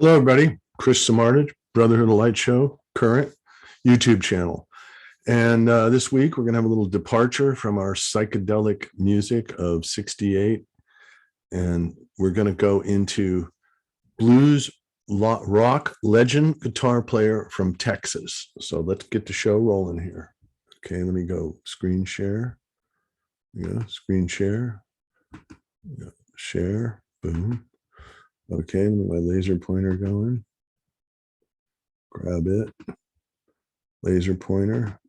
Hello, everybody. Chris Samartage, Brotherhood of Light Show, current YouTube channel. And this week, we're going to have a little departure from our psychedelic music of 68. And we're going to go into blues rock legend guitar player from Texas. So let's get the show rolling here. Okay, let me go screen share. Yeah, screen share. Yeah, share. Boom. Okay, my laser pointer going. Grab it. Laser pointer.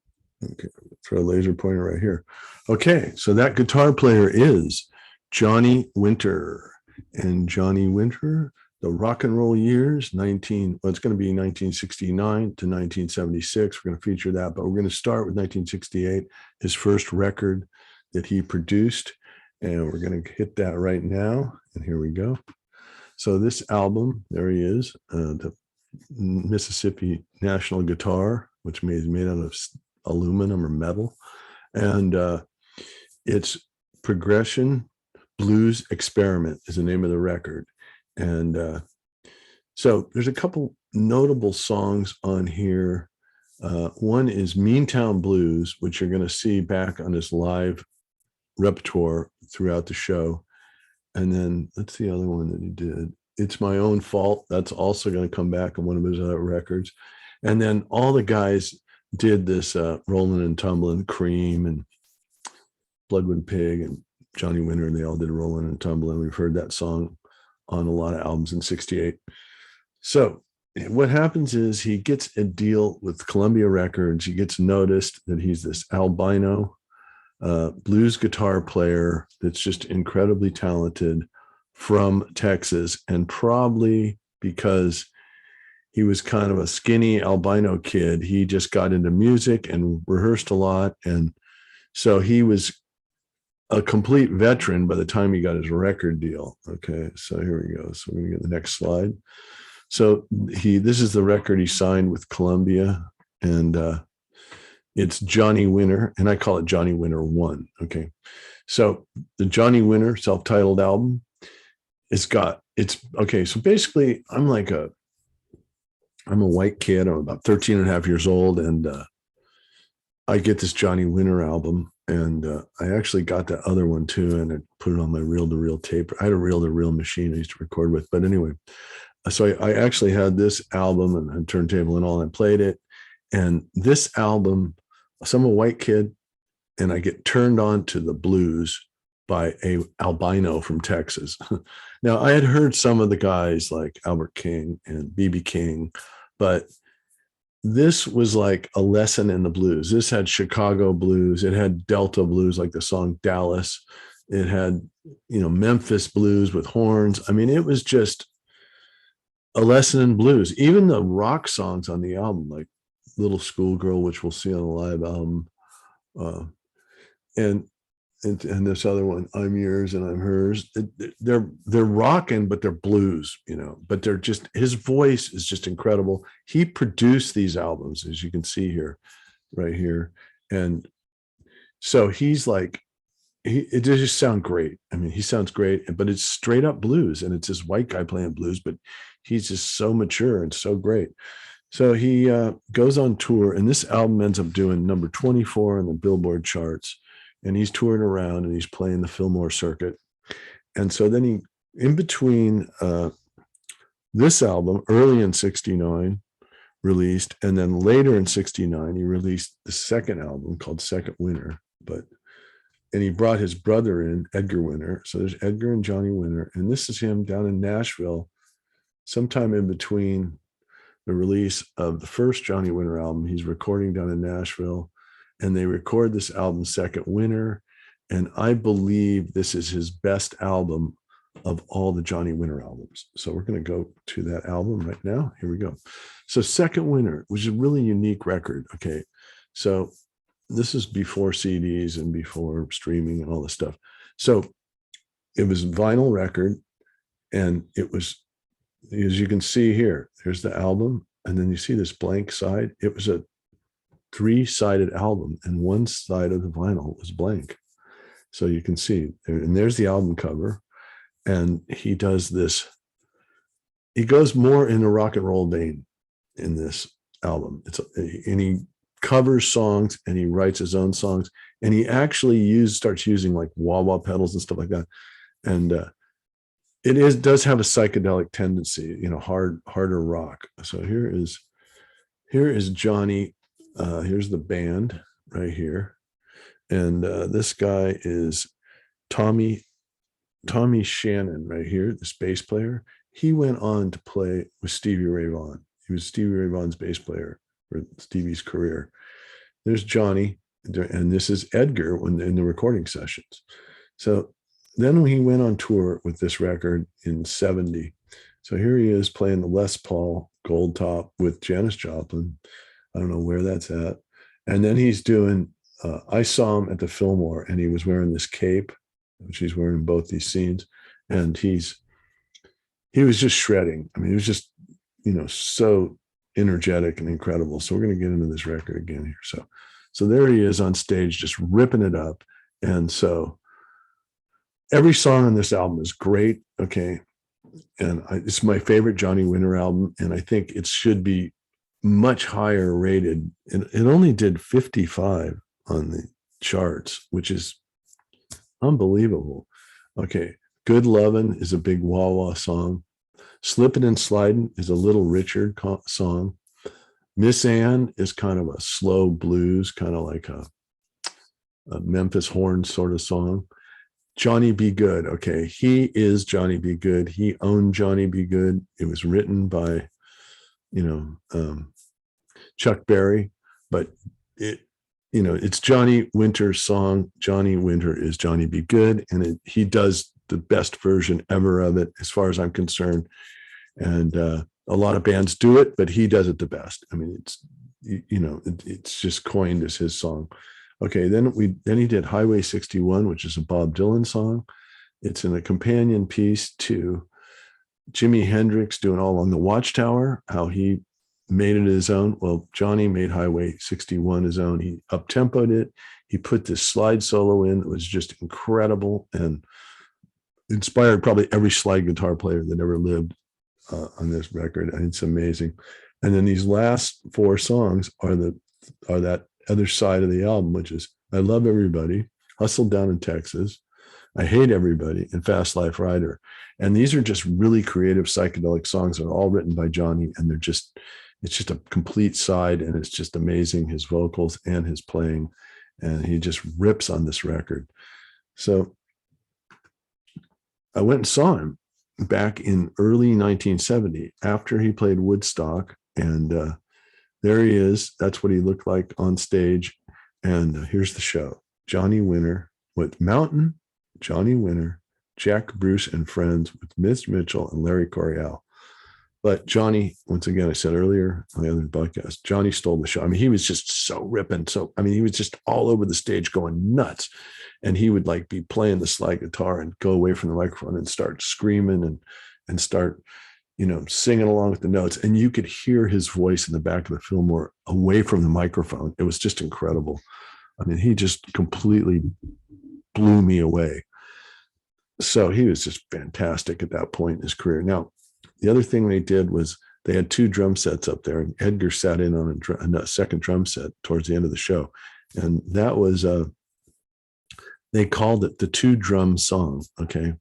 Okay, throw a laser pointer right here. Okay, so that guitar player is Johnny Winter. And Johnny Winter, the rock and roll years, it's going to be 1969 to 1976. We're going to feature that, but we're going to start with 1968, his first record that he produced. And we're going to hit that right now. And here we go. So this album, there he is, the Mississippi National Guitar, which is made out of aluminum or metal. And it's Progression Blues Experiment is the name of the record. And so there's a couple notable songs on here. One is Meantown Blues, which you're going to see back on his live repertoire throughout the show. And then that's the other one that he did. It's My Own Fault. That's also going to come back on one of his other records. And then all the guys did this Rolling and Tumbling, Cream and Bloodwood Pig and Johnny Winter, and they all did Rolling and Tumbling. We've heard that song on a lot of albums in 68. So what happens is he gets a deal with Columbia Records. He gets noticed that he's this albino blues guitar player that's just incredibly talented from Texas, and probably because he was kind of a skinny albino kid, he just got into music and rehearsed a lot. And so he was a complete veteran by the time he got his record deal. Okay, so here we go. So we're going to get the next slide. So this is the record he signed with Columbia, and it's Johnny Winter, and I call it Johnny Winter 1. Okay. So the Johnny Winter self-titled album, okay. So basically I'm a white kid. I'm about 13 and a half years old. And I get this Johnny Winter album, and I actually got that other one too. And I put it on my reel-to-reel tape. I had a reel-to-reel machine I used to record with, but anyway, so I actually had this album and turntable and all, and I played it. And this album, so I'm a white kid, and I get turned on to the blues by a albino from Texas. Now, I had heard some of the guys like Albert King and B.B. King, but this was like a lesson in the blues. This had Chicago blues. It had Delta blues, like the song Dallas. It had, Memphis blues with horns. I mean, it was just a lesson in blues. Even the rock songs on the album, like Little Schoolgirl, which we'll see on the live album, and this other one, I'm Yours and I'm Hers. They're rocking, but they're blues, but they're just, his voice is just incredible. He produced these albums, as you can see here, right here. And so he's like, it just sounds great. I mean, he sounds great, but it's straight up blues, and it's this white guy playing blues, but he's just so mature and so great. So he goes on tour, and this album ends up doing number 24 on the Billboard charts. And he's touring around, and he's playing the Fillmore circuit. And so then he, in between this album, early in 69, released, and then later in 69, he released the second album called Second Winter. And he brought his brother in, Edgar Winter. So there's Edgar and Johnny Winter. And this is him down in Nashville, sometime in between the release of the first Johnny Winter album. He's recording down in Nashville, and they record this album, Second Winter. And I believe this is his best album of all the Johnny Winter albums. So we're going to go to that album right now. Here we go. So Second Winter, which is a really unique record. Okay. So this is before CDs and before streaming and all this stuff. So it was a vinyl record, and it was, as you can see here, there's the album, and then you see this blank side. It was a 3-sided album, and one side of the vinyl was blank. So you can see, and there's the album cover, and he does this he goes more in the rock and roll vein in this album. And he covers songs and he writes his own songs, and he actually starts using like wah-wah pedals and stuff like that. And does have a psychedelic tendency, harder rock. So here is Johnny. Here's the band right here, and this guy is Tommy Shannon right here, this bass player. He went on to play with Stevie Ray Vaughan. He was Stevie Ray Vaughan's bass player for Stevie's career. There's Johnny, and this is Edgar in the recording sessions. So then he went on tour with this record in 70. So here he is playing the Les Paul Gold Top with Janis Joplin. I don't know where that's at. And then he's doing, I saw him at the Fillmore, and he was wearing this cape, which he's wearing in both these scenes. And he was just shredding. I mean, he was just, so energetic and incredible. So we're going to get into this record again here. So there he is on stage, just ripping it up. And so every song on this album is great. Okay. And it's my favorite Johnny Winter album. And I think it should be much higher rated. It only did 55 on the charts, which is unbelievable. Okay. Good Lovin' is a big wah-wah song. Slippin' and Slidin' is a Little Richard song. Miss Ann is kind of a slow blues, kind of like a Memphis horn sort of song. Johnny B. Good. Okay. He is Johnny B. Good. He owned Johnny B. Good. It was written by, Chuck Berry, but it's Johnny Winter's song. Johnny Winter is Johnny B. Good. And he does the best version ever of it, as far as I'm concerned. And a lot of bands do it, but he does it the best. I mean, it's just coined as his song. Okay, then he did Highway 61, which is a Bob Dylan song. It's in a companion piece to Jimi Hendrix doing All Along the Watchtower, how he made it his own. Well, Johnny made Highway 61 his own. He up-tempoed it. He put this slide solo in that was just incredible and inspired probably every slide guitar player that ever lived on this record. And it's amazing. And then these last four songs are that other side of the album, which is I Love Everybody, Hustled Down in Texas, I Hate Everybody, and Fast Life Rider. And these are just really creative psychedelic songs that are all written by Johnny, and it's just a complete side, and it's just amazing, his vocals and his playing, and he just rips on this record. So I went and saw him back in early 1970 after he played Woodstock, and there he is. That's what he looked like on stage. And here's the show. Johnny Winter with Mountain, Johnny Winter, Jack Bruce and Friends with Mitch Mitchell and Larry Coryell. But Johnny, once again, I said earlier on the other podcast, Johnny stole the show. I mean, he was just so ripping. He was just all over the stage going nuts. And he would like be playing the slide guitar and go away from the microphone and start screaming and start, singing along with the notes. And you could hear his voice in the back of the Fillmore away from the microphone. It was just incredible. I mean, he just completely blew me away. So he was just fantastic at that point in his career. Now, the other thing they did was they had two drum sets up there, and Edgar sat in on a second drum set towards the end of the show. And that was, they called it the two drum song. Okay.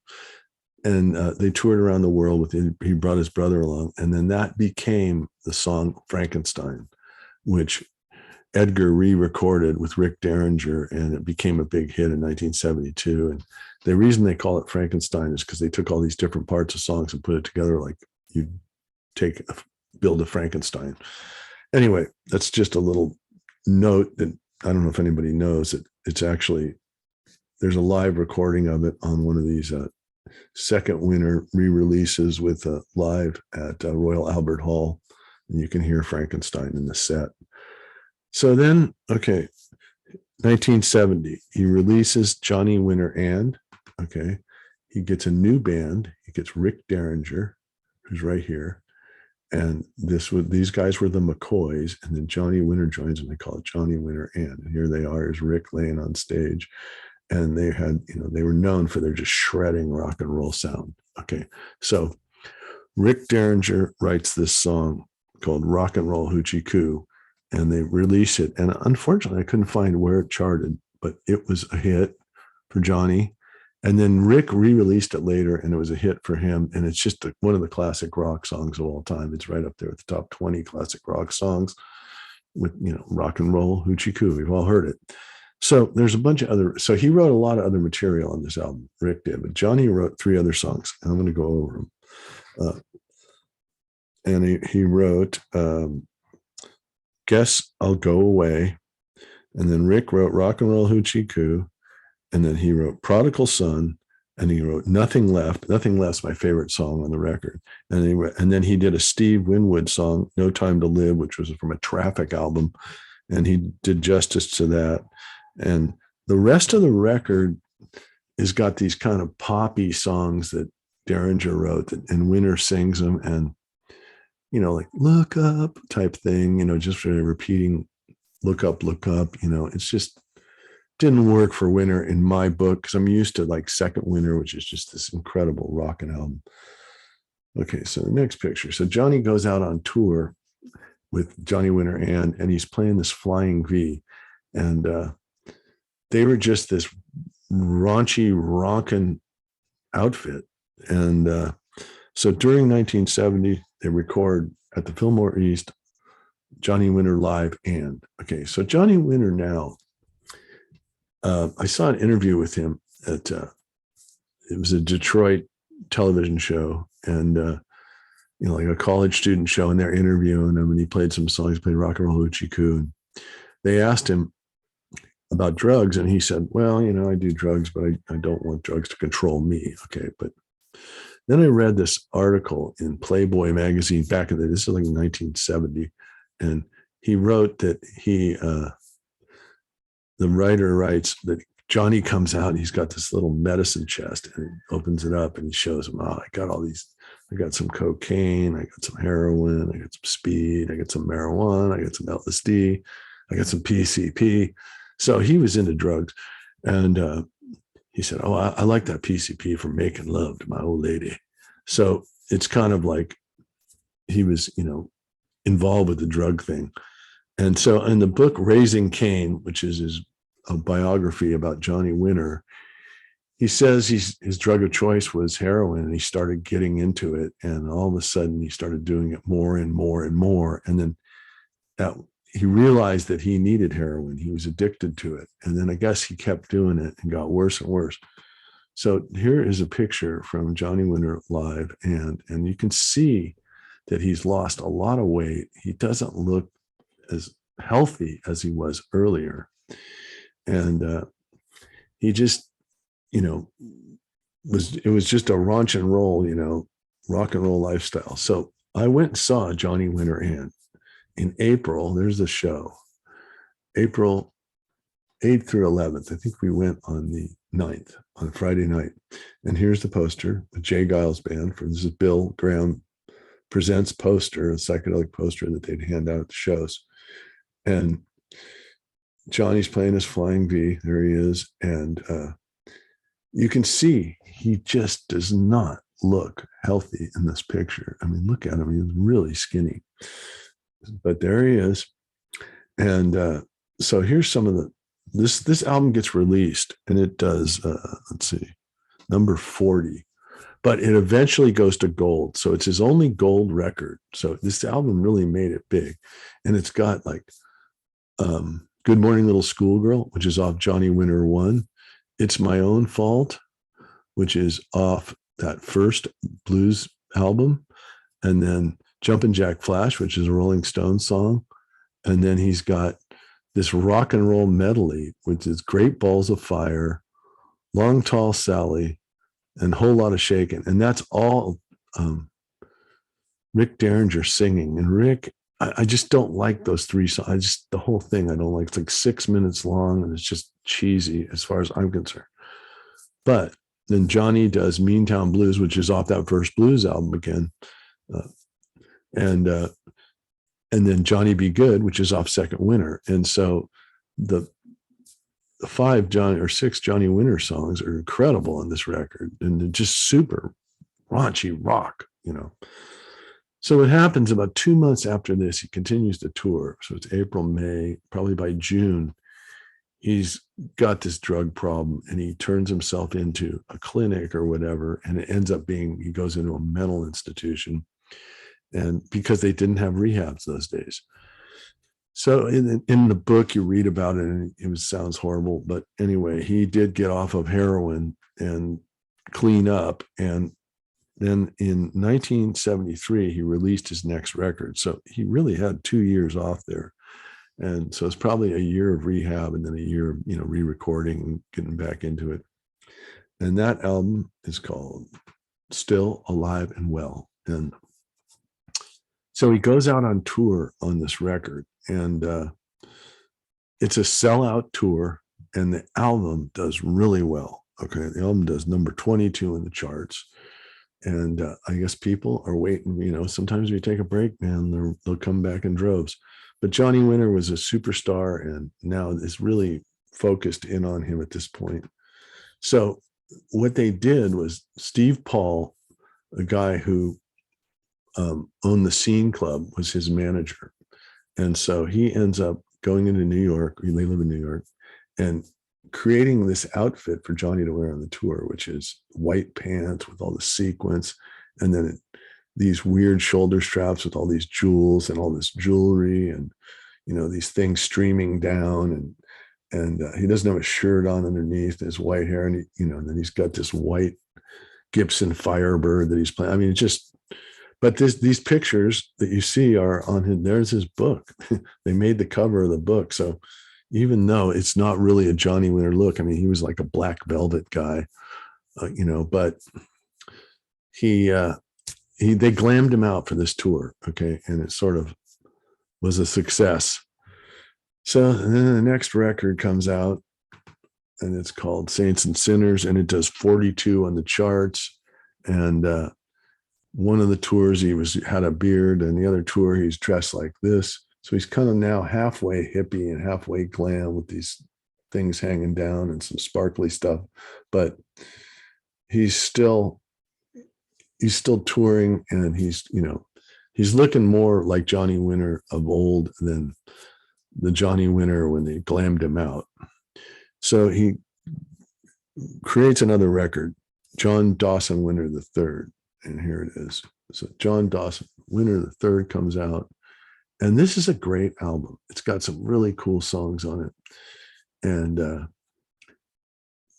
And they toured around the world with him. He brought his brother along. And then that became the song Frankenstein, which Edgar re-recorded with Rick Derringer, and it became a big hit in 1972. And the reason they call it Frankenstein is because they took all these different parts of songs and put it together like you build a Frankenstein. Anyway, that's just a little note that I don't know if anybody knows that it's actually, there's a live recording of it on one of these second winter re-releases with live at Royal Albert Hall, and you can hear Frankenstein in the set. So then, okay, 1970, he releases Johnny Winter and, okay, he gets a new band. He gets Rick Derringer, who's right here. And these guys were the McCoys, and then Johnny Winter joins, and they call it Johnny Winter and here they are as Rick laying on stage. And they had, they were known for their just shredding rock and roll sound. Okay. So Rick Derringer writes this song called Rock and Roll Hoochie Coo, and they release it. And unfortunately, I couldn't find where it charted, but it was a hit for Johnny. And then Rick re-released it later, and it was a hit for him. And it's just one of the classic rock songs of all time. It's right up there with the top 20 classic rock songs with, Rock and Roll Hoochie Coo. We've all heard it. So there's a bunch of other, so he wrote a lot of other material on this album, Rick did, but Johnny wrote 3 other songs. And I'm going to go over them. And he wrote Guess I'll Go Away. And then Rick wrote Rock and Roll Hoochie Coo. And then he wrote Prodigal Son. And he wrote Nothing Left. Nothing Left's my favorite song on the record. And then he did a Steve Winwood song, No Time to Live, which was from a Traffic album. And he did justice to that. And the rest of the record has got these kind of poppy songs that Derringer wrote, and Winter sings them, and like look up type thing, just really repeating look up. It's just didn't work for Winter in my book, because I'm used to like Second Winter, which is just this incredible rockin' album. Okay, so the next picture. So Johnny goes out on tour with Johnny Winter and he's playing this Flying V, and they were just this raunchy, rockin' outfit. And so during 1970, they record at the Fillmore East, Johnny Winter Live. And okay, so Johnny Winter now, I saw an interview with him at, it was a Detroit television show, and like a college student show, and they're interviewing him, and he played some songs, played Rock and Roll Hoochie Coo. And they asked him about drugs, and he said, well, I do drugs, but I don't want drugs to control me. Okay, but then I read this article in Playboy magazine back in this is like 1970, and he wrote that the writer writes that Johnny comes out and he's got this little medicine chest, and he opens it up and he shows him, I got some cocaine, I got some heroin, I got some speed, I got some marijuana, I got some LSD, I got some PCP. So he was into drugs. And he said, I like that PCP for making love to my old lady. So it's kind of like he was, involved with the drug thing. And so in the book Raising Cain, which is a biography about Johnny Winter, he says his drug of choice was heroin, and he started getting into it. And all of a sudden he started doing it more and more and more. And then he realized that he needed heroin. He was addicted to it. And then I guess he kept doing it and got worse and worse. So here is a picture from Johnny Winter Live. And you can see that he's lost a lot of weight. He doesn't look as healthy as he was earlier. And he just, it was just a raunch and roll, rock and roll lifestyle. So I went and saw Johnny Winter and in April, there's the show, April 8th through 11th. I think we went on the 9th, on Friday night. And here's the poster, the Jay Giles Band. This is Bill Graham Presents poster, a psychedelic poster that they'd hand out at the shows. And Johnny's playing his Flying V. There he is. And you can see he just does not look healthy in this picture. I mean, look at him. He's really skinny. But there he is. And so here's some of this album gets released, and it does, let's see, number 40. But it eventually goes to gold. So it's his only gold record. So this album really made it big. And it's got like Good Morning Little Schoolgirl, which is off Johnny Winter 1. It's My Own Fault, which is off that first blues album. And then Jumpin' Jack Flash, which is a Rolling Stones song. And then he's got this rock and roll medley, which is Great Balls of Fire, Long Tall Sally, and Whole Lot of Shakin'. And that's all Rick Derringer singing. And Rick, I just don't like those 3 songs. The whole thing I don't like. It's like 6 minutes long, and it's just cheesy as far as I'm concerned. But then Johnny does Meantown Blues, which is off that first blues album again. And then Johnny Be Good, which is off Second Winter. And so the 5 Johnny or 6 Johnny Winter songs are incredible on this record, and they're just super raunchy rock. So what happens about 2 months after this, he continues to tour. So it's April, May, probably by June, he's got this drug problem and he turns himself into a clinic or whatever. And it ends up being, he goes into a mental institution, and because they didn't have rehabs those days. So in the book, you read about it and it sounds horrible. But anyway, he did get off of heroin and clean up. And then in 1973, he released his next record. So he really had 2 years off there. And so it's probably a year of rehab and then a year of, re-recording and getting back into it. And that album is called Still Alive and Well. And so he goes out on tour on this record, and it's a sellout tour, and the album does really well. Okay. The album does number 22 in the charts. And I guess people are waiting, sometimes we take a break, man, they'll come back in droves. But Johnny Winter was a superstar and now is really focused in on him at this point. So what they did was Steve Paul, a guy who owned the Scene Club, was his manager. And so he ends up going into New York, they live in New York, and creating this outfit for Johnny to wear on the tour, which is white pants with all the sequins, and then these weird shoulder straps with all these jewels and all this jewelry, and these things streaming down, and he doesn't have a shirt on underneath his white hair, and and then he's got this white Gibson Firebird that he's playing. I mean, but these pictures that you see are on his. There's his book. They made the cover of the book, so even though it's not really a Johnny Winter look, I mean, he was like a black velvet guy, but they glammed him out for this tour. Okay. And it sort of was a success. So then the next record comes out and it's called Saints and Sinners, and it does 42 on the charts. And one of the tours he had a beard, and the other tour he's dressed like this. So he's kind of now halfway hippie and halfway glam with these things hanging down and some sparkly stuff, but he's still touring, and he's looking more like Johnny Winter of old than the Johnny Winter when they glammed him out. So he creates another record, John Dawson Winter III, and here it is. So John Dawson Winter III comes out. And this is a great album. It's got some really cool songs on it. And,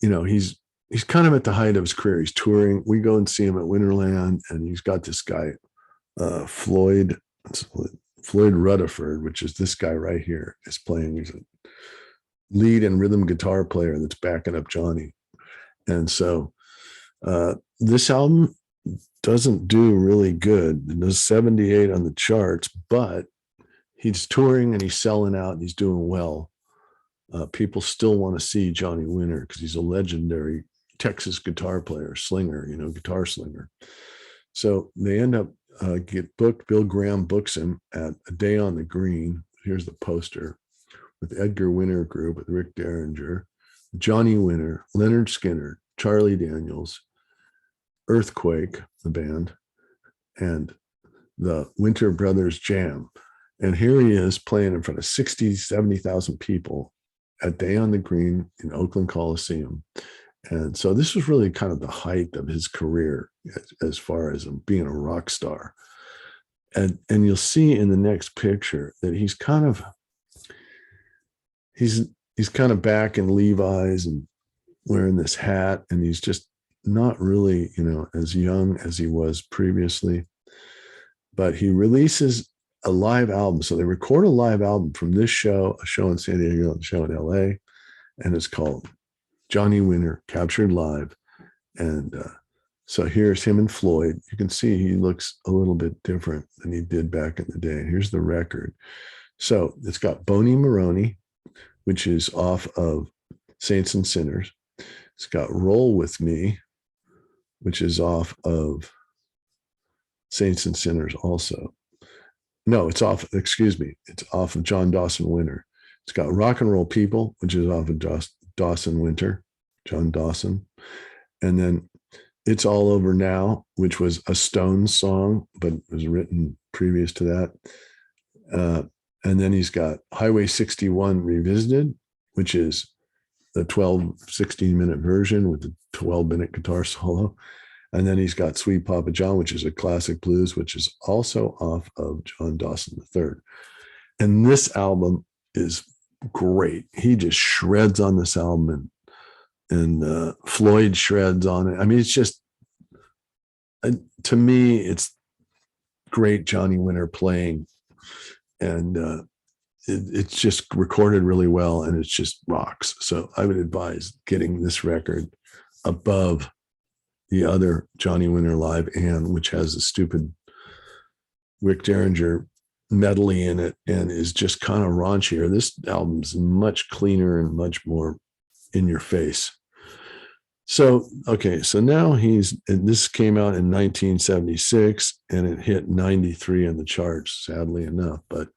he's kind of at the height of his career. He's touring. We go and see him at Winterland, and he's got this guy, Floyd Rutherford, which is this guy right here, is playing. He's a lead and rhythm guitar player that's backing up Johnny. And so this album doesn't do really good. It does 78 on the charts, but he's touring and he's selling out and he's doing well. People still want to see Johnny Winter because he's a legendary Texas guitar player, slinger, guitar slinger. So they end up get booked. Bill Graham books him at A Day on the Green. Here's the poster with Edgar Winter Group with Rick Derringer, Johnny Winter, Leonard Skinner, Charlie Daniels, Earthquake, the band, and the Winter Brothers Jam. And here he is playing in front of 60, 70,000 people at Day on the Green in Oakland Coliseum. And so this was really kind of the height of his career as far as being a rock star. And you'll see in the next picture that he's kind of back in Levi's and wearing this hat, and he's just not really, as young as he was previously. But he releases a live album. So they record a live album from this show, a show in San Diego, a show in LA, and it's called Johnny Winter Captured Live. And so here's him and Floyd. You can see he looks a little bit different than he did back in the day. Here's the record. So it's got Boney Maroney, which is off of Saints and Sinners. It's got Roll With Me, which is off of Saints and Sinners also. No, it's off of John Dawson Winter. It's got Rock and Roll People, which is off of Dawson Winter, John Dawson. And then It's All Over Now, which was a Stones song, but was written previous to that. And then he's got Highway 61 Revisited, which is the 16-minute version with the 12-minute guitar solo. And then he's got Sweet Papa John, which is a classic blues, which is also off of John Dawson III. And this album is great. He just shreds on this album, and Floyd shreds on it. I mean, it's just, to me, it's great Johnny Winter playing. And it's just recorded really well, and it's just rocks. So I would advise getting this record above the other Johnny Winter Live and which has a stupid Rick Derringer medley in it and is just kind of raunchier. This album's much cleaner and much more in your face. So, okay, so now this came out in 1976 and it hit 93 on the charts, sadly enough, but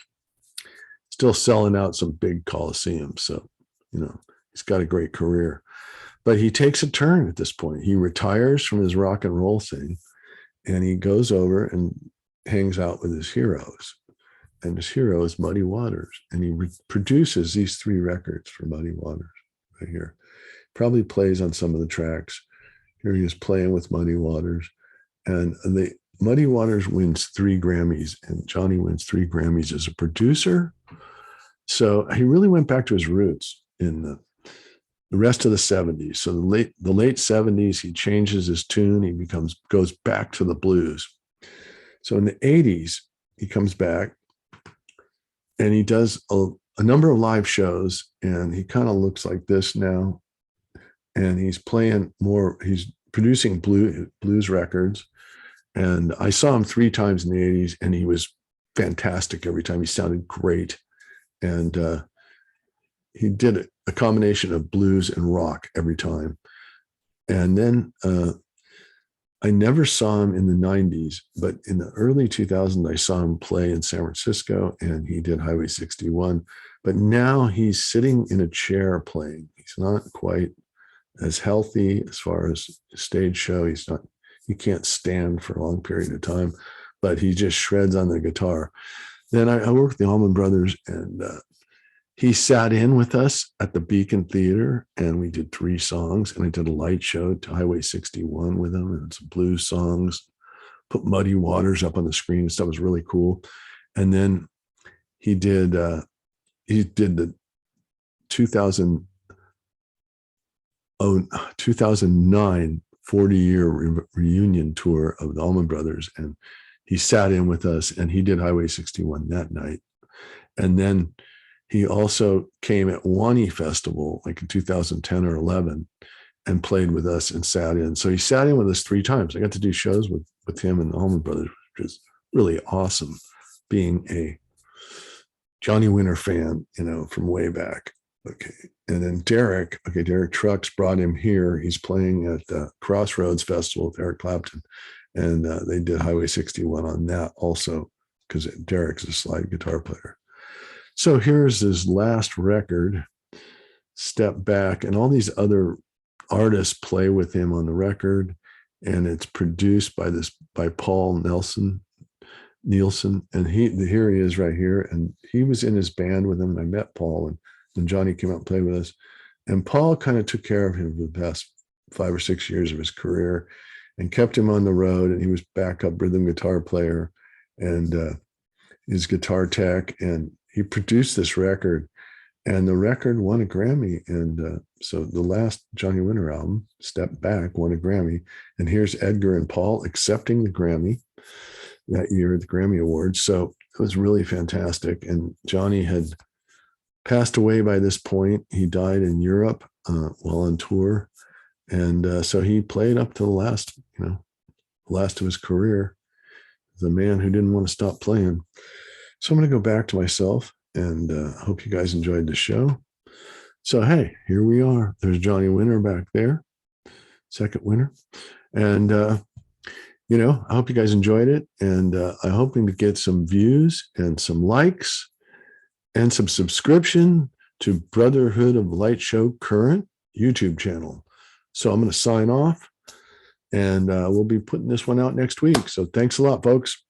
still selling out some big coliseums. So, he's got a great career. But he takes a turn at this point. He retires from his rock and roll thing and he goes over and hangs out with his heroes. And his hero is Muddy Waters. And he produces these 3 records for Muddy Waters right here. Probably plays on some of the tracks. Here he is playing with Muddy Waters. And Muddy Waters wins 3 Grammys and Johnny wins 3 Grammys as a producer. So he really went back to his roots in the rest of the 70s. So the late 70s, he changes his tune. He goes back to the blues. So in the 80s, he comes back and he does a number of live shows, and he kind of looks like this now. And he's producing blues records. And I saw him 3 times in the 80s, and he was fantastic every time. He sounded great. And he did a combination of blues and rock every time. And then I never saw him in the 90s, but in the early 2000s, I saw him play in San Francisco, and he did Highway 61. But now he's sitting in a chair playing. He's not quite as healthy as far as stage show. He can't stand for a long period of time, but he just shreds on the guitar. Then I worked with the Allman Brothers, and he sat in with us at the Beacon Theater, and we did 3 songs, and I did a light show to Highway 61 with him and some blues songs, put Muddy Waters up on the screen and stuff. Was really cool. And then he did the 2009 40-year reunion tour of the Allman Brothers, and he sat in with us, and he did Highway 61 that night. And then he also came at Wani Festival, like in 2010 or 11, and played with us and sat in. So he sat in with us 3 times. I got to do shows with him and the Allman Brothers, which is really awesome, being a Johnny Winter fan, from way back. Okay. And then Derek Trucks brought him here. He's playing at the Crossroads Festival with Eric Clapton. And they did Highway 61 on that also, because Derek's a slide guitar player. So here's his last record, Step Back, and all these other artists play with him on the record, and it's produced by Paul Nielsen, and here he is right here, and he was in his band with him. I met Paul, and then Johnny came out and played with us, and Paul kind of took care of him for the past 5 or 6 years of his career, and kept him on the road, and he was backup rhythm guitar player, and his guitar tech, and he produced this record, and the record won a Grammy. And so the last Johnny Winter album, Step Back, won a Grammy. And here's Edgar and Paul accepting the Grammy that year at the Grammy Awards. So it was really fantastic. And Johnny had passed away by this point. He died in Europe while on tour. And so he played up to the last of his career. The man who didn't want to stop playing. So I'm going to go back to myself, and hope you guys enjoyed the show. So, hey, here we are. There's Johnny Winter back there, second winner. And, I hope you guys enjoyed it. And I'm hoping to get some views and some likes and some subscription to Brotherhood of Light Show Current YouTube channel. So I'm going to sign off. And we'll be putting this one out next week. So thanks a lot, folks.